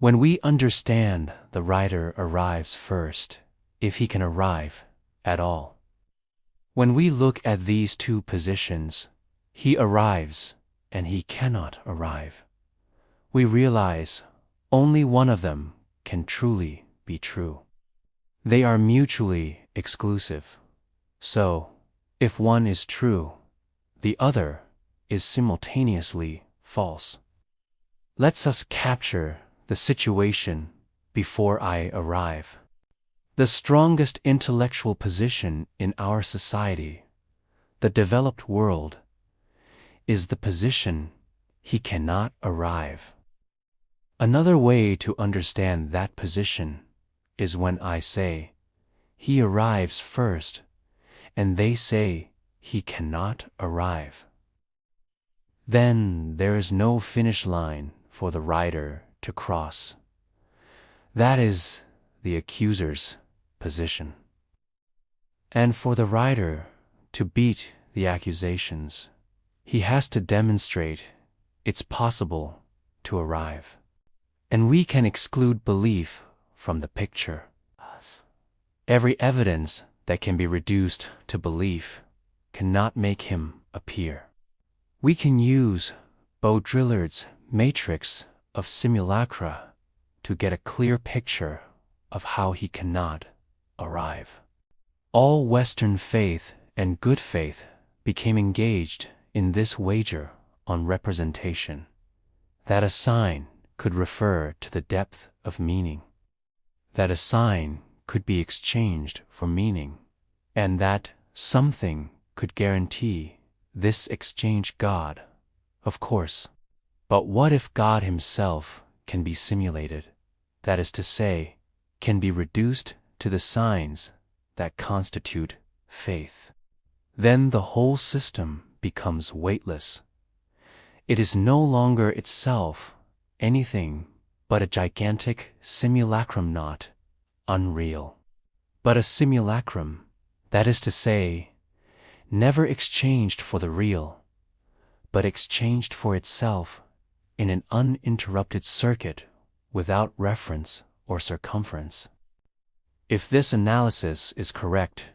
When we understand the writer arrives first, if he can arrive at all. When we look at these two positions, he arrives and he cannot arrive, we realize only one of them can truly be true. They are mutually exclusive. So, if one is true, the other is simultaneously false. Let's us capture the situation before I arrive. The strongest intellectual position in our society, the developed world, is the position he cannot arrive. Another way to understand that position is when I say, he arrives first, and they say he cannot arrive. Then there is no finish line for the writer to cross. That is the accuser's position. And for the writer to beat the accusations, he has to demonstrate it's possible to arrive. And we can exclude belief from the picture. Every evidence that can be reduced to belief cannot make him appear. We can use Baudrillard's matrix of simulacra to get a clear picture of how he cannot arrive. All Western faith and good faith became engaged in this wager on representation, that a sign could refer to the depth of meaning, that a sign could be exchanged for meaning, and that something could guarantee this exchange God, of course. But what if God himself can be simulated, that is to say, can be reduced to the signs that constitute faith? Then the whole system becomes weightless. It is no longer itself anything but a gigantic simulacrum, not unreal, but a simulacrum, that is to say, never exchanged for the real, but exchanged for itself in an uninterrupted circuit without reference or circumference. If this analysis is correct,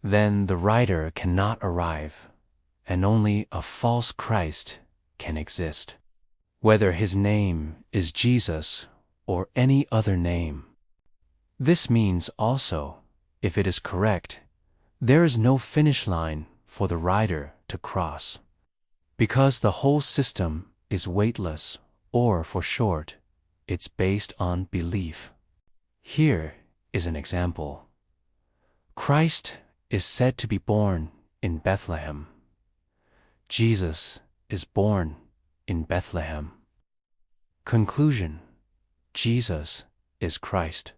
then the writer cannot arrive, and only a false Christ can exist, whether his name is Jesus or any other name. This means also, if it is correct, there is no finish line for the writer to cross, because the whole system is weightless, or for short, it's based on belief. Here is an example. Christ is said to be born in Bethlehem. Jesus is born in Bethlehem. Conclusion: Jesus is Christ.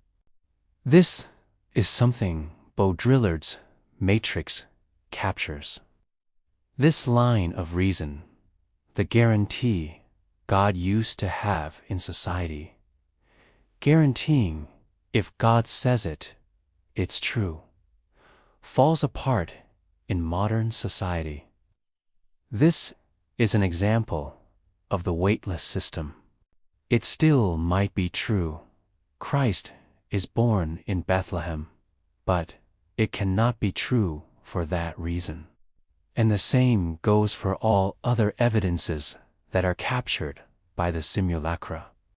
This is something Baudrillard's matrix captures. This line of reason, the guarantee God used to have in society, guaranteeing if God says it, it's true, falls apart in modern society. This is an example of the weightless system. It still might be true, Christ is born in Bethlehem, but it cannot be true for that reason. And the same goes for all other evidences that are captured by the simulacra.